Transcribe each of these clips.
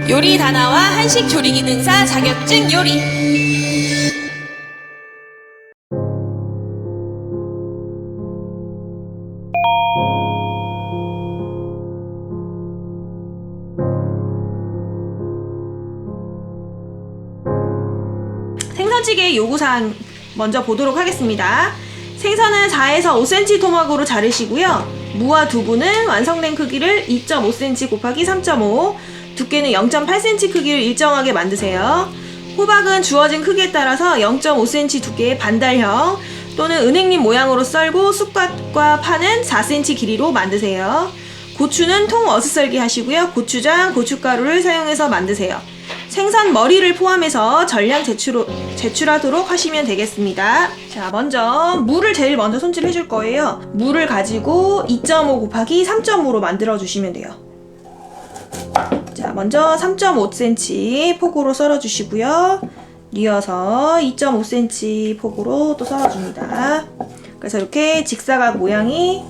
요리 다나와 한식 조리 기능사 자격증 요리. 생선찌개 요구사항 먼저 보도록 하겠습니다. 생선은 4에서 5cm 토막으로 자르시고요. 무와 두부는 완성된 크기를 2.5cm 곱하기 3.5, 두께는 0.8cm 크기를 일정하게 만드세요. 호박은 주어진 크기에 따라서 0.5cm 두께의 반달형 또는 은행잎 모양으로 썰고 쑥갓과 파는 4cm 길이로 만드세요. 고추는 통 어슷썰기 하시고요. 고추장, 고춧가루를 사용해서 만드세요. 생선 머리를 포함해서 전량 제출하도록 하시면 되겠습니다. 자, 먼저 물을 제일 먼저 손질해 줄 거예요. 물을 가지고 2.5 곱하기 3.5로 만들어 주시면 돼요. 자, 먼저 3.5cm 폭으로 썰어 주시고요. 이어서 2.5cm 폭으로 또 썰어 줍니다. 그래서 이렇게 직사각 모양이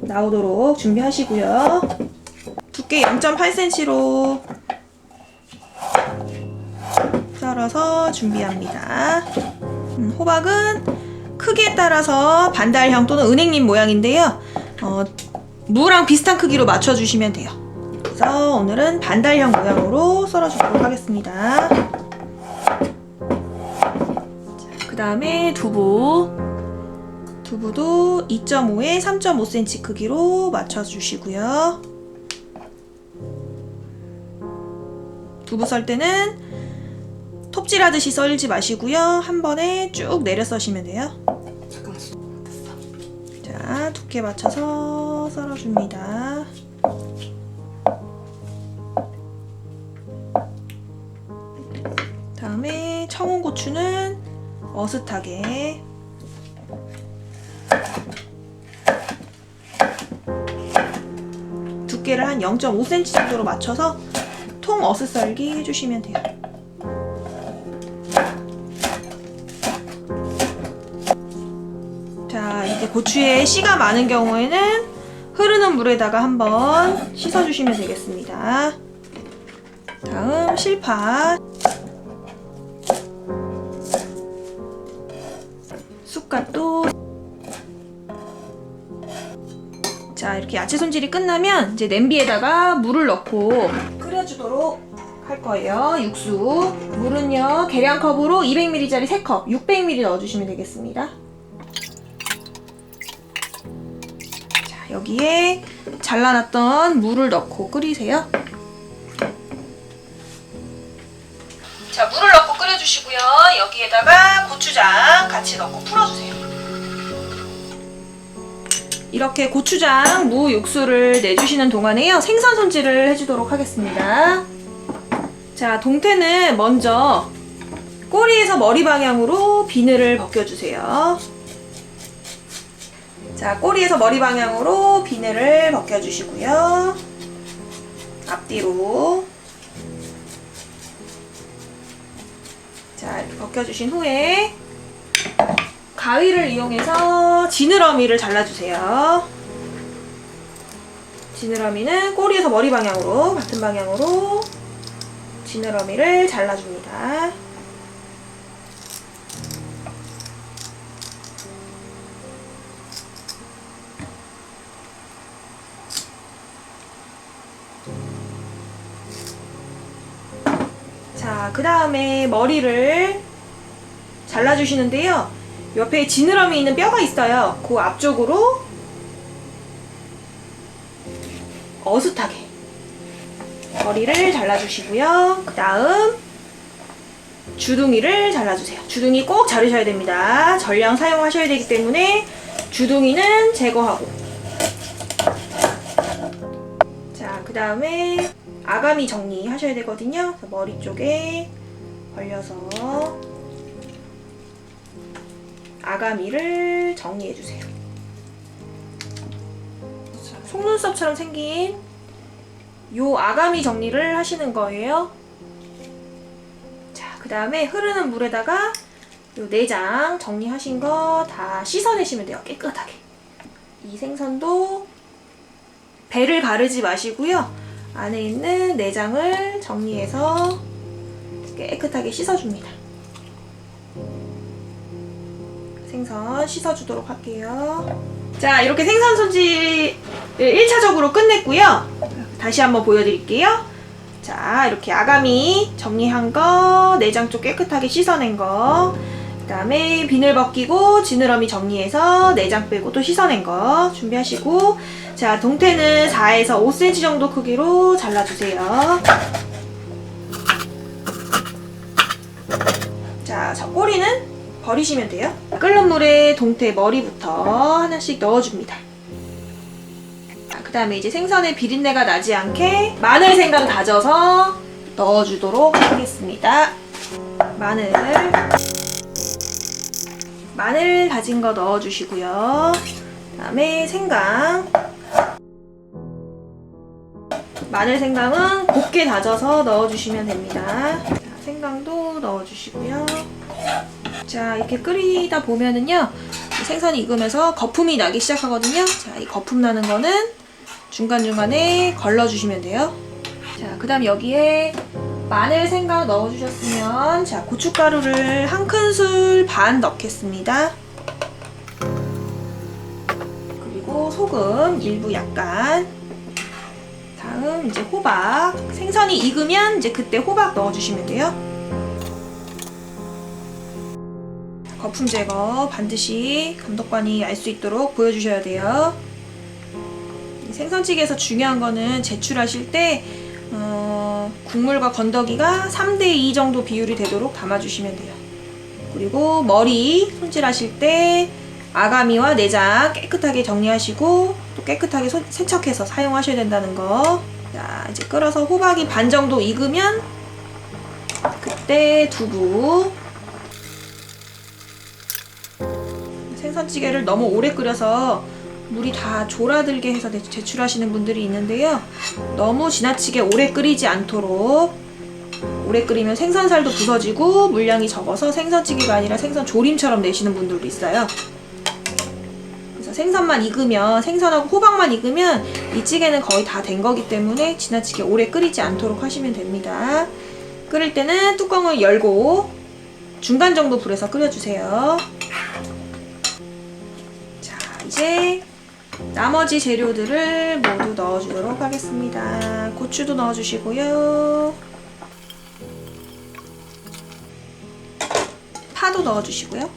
나오도록 준비하시고요. 두께 0.8cm로 썰어서 준비합니다. 호박은 크기에 따라서 반달형 또는 은행잎 모양인데요. 무랑 비슷한 크기로 맞춰주시면 돼요. 그래서 오늘은 반달형 모양으로 썰어주도록 하겠습니다. 그 다음에 두부도 2.5에 3.5cm 크기로 맞춰주시고요. 두부 썰 때는 톱질하듯이 썰지 마시고요. 한 번에 쭉 내려 써시면 돼요. 자, 두께 맞춰서 썰어줍니다. 다음에 청운고추는 어슷하게 두께를 한 0.5cm 정도로 맞춰서 통 어슷썰기 해주시면 돼요. 자, 이제 고추에 씨가 많은 경우에는 흐르는 물에다가 한번 씻어주시면 되겠습니다. 다음 실파, 쑥갓도. 자, 이렇게 야채 손질이 끝나면 이제 냄비에다가 물을 넣고 끓여주도록 할 거예요. 육수 물은요, 계량컵으로 200ml짜리 3컵 600ml 넣어주시면 되겠습니다. 자, 여기에 잘라놨던 물을 넣고 끓이세요. 자, 물을 넣고 끓여주시고요. 여기에다가 고추장 같이 넣고 풀어주세요. 이렇게 고추장, 무 육수를 내주시는 동안에요, 생선 손질을 해주도록 하겠습니다. 자, 동태는 먼저 꼬리에서 머리 방향으로 비늘을 벗겨주세요. 자, 꼬리에서 머리 방향으로 비늘을 벗겨주시고요. 앞뒤로. 자, 이렇게 벗겨주신 후에 가위를 이용해서 지느러미를 잘라주세요. 지느러미는 꼬리에서 머리 방향으로, 같은 방향으로 지느러미를 잘라줍니다. 자, 그 다음에 머리를 잘라주시는데요. 옆에 지느러미 있는 뼈가 있어요. 그 앞쪽으로 어슷하게 머리를 잘라주시고요. 그 다음 주둥이를 잘라주세요. 주둥이 꼭 자르셔야 됩니다. 전량 사용하셔야 되기 때문에 주둥이는 제거하고. 자, 그 다음에 아가미 정리하셔야 되거든요. 그래서 머리 쪽에 벌려서 아가미를 정리해주세요. 속눈썹처럼 생긴 요 아가미 정리를 하시는 거예요. 자, 그 다음에 흐르는 물에다가 요 내장 정리하신 거 다 씻어내시면 돼요. 깨끗하게. 이 생선도 배를 가르지 마시고요. 안에 있는 내장을 정리해서 깨끗하게 씻어줍니다. 생선 씻어주도록 할게요. 자, 이렇게 생선 손질을 1차적으로 끝냈고요. 다시 한번 보여드릴게요. 자, 이렇게 아가미 정리한 거, 내장 쪽 깨끗하게 씻어낸 거, 그 다음에 비늘 벗기고 지느러미 정리해서 내장 빼고 또 씻어낸 거 준비하시고, 자, 동태는 4에서 5cm 정도 크기로 잘라주세요. 자, 저 꼬리는 버리시면 돼요. 끓는 물에 동태 머리부터 하나씩 넣어줍니다. 그 다음에 이제 생선에 비린내가 나지 않게 마늘 생강 다져서 넣어주도록 하겠습니다. 마늘 다진 거 넣어주시고요. 그 다음에 생강. 마늘 생강은 곱게 다져서 넣어주시면 됩니다. 자, 생강도 넣어주시고요. 자, 이렇게 끓이다 보면은요, 생선이 익으면서 거품이 나기 시작하거든요. 자, 이 거품 나는 거는 중간중간에 걸러주시면 돼요. 자, 그 다음 여기에 마늘 생강 넣어주셨으면, 자, 고춧가루를 1큰술 반 넣겠습니다. 그리고 소금 일부 약간. 다음 이제 호박. 생선이 익으면 이제 그때 호박 넣어주시면 돼요. 거품 제거 반드시 감독관이 알 수 있도록 보여주셔야 돼요. 생선찌개에서 중요한 거는 제출하실 때 국물과 건더기가 3:2 정도 비율이 되도록 담아주시면 돼요. 그리고 머리 손질하실 때 아가미와 내장 깨끗하게 정리하시고 또 깨끗하게 세척해서 사용하셔야 된다는 거. 자, 이제 끓어서 호박이 반 정도 익으면 그때 두부. 생선찌개를 너무 오래 끓여서 물이 다 졸아들게 해서 제출하시는 분들이 있는데요. 너무 지나치게 오래 끓이지 않도록. 오래 끓이면 생선살도 부서지고 물량이 적어서 생선찌개가 아니라 생선 조림처럼 내시는 분들도 있어요. 그래서 생선만 익으면, 생선하고 호박만 익으면 이 찌개는 거의 다 된 거기 때문에 지나치게 오래 끓이지 않도록 하시면 됩니다. 끓일 때는 뚜껑을 열고 중간 정도 불에서 끓여주세요. 자, 이제 나머지 재료들을 모두 넣어주도록 하겠습니다. 고추도 넣어주시고요. 파도 넣어주시고요.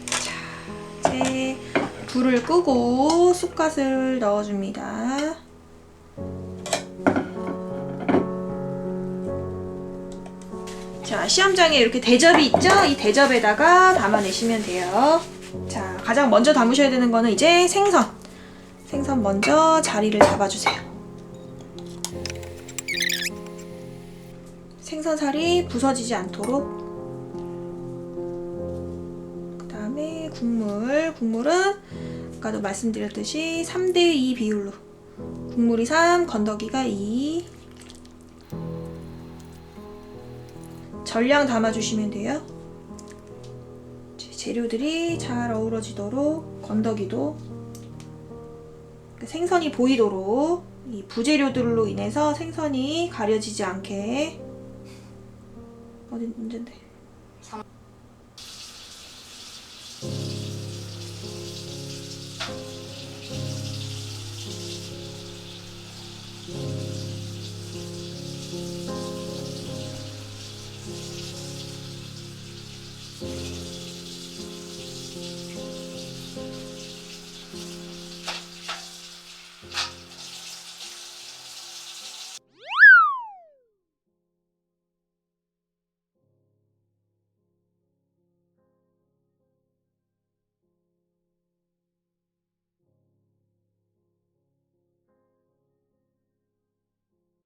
자, 이제 불을 끄고 쑥갓을 넣어줍니다. 자, 시험장에 이렇게 대접이 있죠? 이 대접에다가 담아내시면 돼요. 자, 가장 먼저 담으셔야 되는 거는 이제 생선. 생선 먼저 자리를 잡아주세요. 생선살이 부서지지 않도록. 그 다음에 국물은 아까도 말씀드렸듯이 3:2 비율로. 국물이 3, 건더기가 2. 전량 담아주시면 돼요. 재료들이 잘 어우러지도록, 건더기도 생선이 보이도록, 이 부재료들로 인해서 생선이 가려지지 않게. 어디 문제인데?